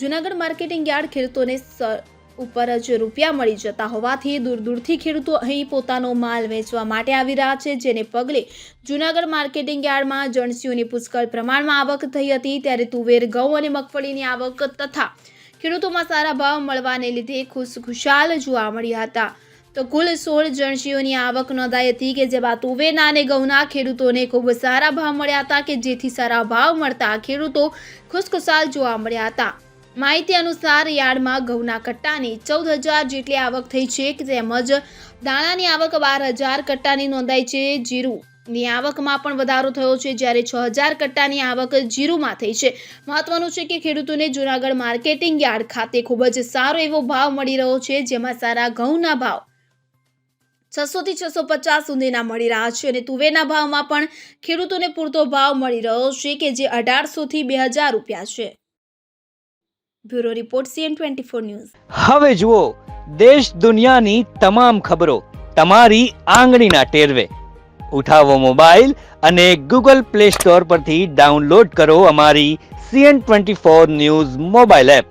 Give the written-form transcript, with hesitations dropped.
Junagadh marketing yard ખેડૂતોને ઉપર જ રૂપિયા મળી જતા હોવાથી દૂર દૂરથી ખેડૂતો અહીં પોતાનો માલ વેચવા માટે આવી રહ્યા છે, જેને પગલે જૂનાગઢ માર્કેટિંગ યાર્ડમાં જણસીઓની પુષ્કળ પ્રમાણમાં આવક થઈ હતી। ત્યારે તુવેર, ઘઉં અને મગફળીની આવક તથા ખેડૂતોમાં સારા ભાવ મળવાને લીધે ખુશખુશાલ જોવા મળ્યા હતા। તો કુલ 16 જણસીઓની આવક નોંધાઈ હતી કે જેમાં તુવેરના અને ઘઉંના ખેડૂતોને ખૂબ સારા ભાવ મળ્યા હતા કે જેથી સારા ભાવ મળતા ખેડૂતો ખુશખુશાલ જોવા મળ્યા હતા। માહિતી અનુસાર યાર્ડમાં ઘઉંના કટ્ટાની 14,000 જેટલી આવક થઈ છે, તેમજ દાણાની આવક 12,000 કટ્ટાની નોંધાઈ છે। જીરુની આવકમાં પણ વધારો થયો છે, જ્યારે 6,000 કટ્ટાની આવક જીરુમાં થઈ છે। મહત્વનું છે કે ખેડૂતોને જૂનાગઢ માર્કેટિંગ યાર્ડ ખાતે ખૂબ જ સારો એવો ભાવ મળી રહ્યો છે, જેમાં સારા ઘઉંના ભાવ 600 થી 650 સુધીના મળી રહ્યા છે અને તુવેરના ભાવમાં પણ ખેડૂતોને પૂરતો ભાવ મળી રહ્યો છે કે જે 1,800 થી 2,000 રૂપિયા છે। Bureau report CN24 news. હવે જુઓ દેશ દુનિયાની તમામ ખબરો તમારી આંગળીના ટેરવે। ઉઠાવો મોબાઈલ અને Google Play Store પરથી ડાઉનલોડ કરો અમારી CN24 ન્યૂઝ મોબાઈલ એપ।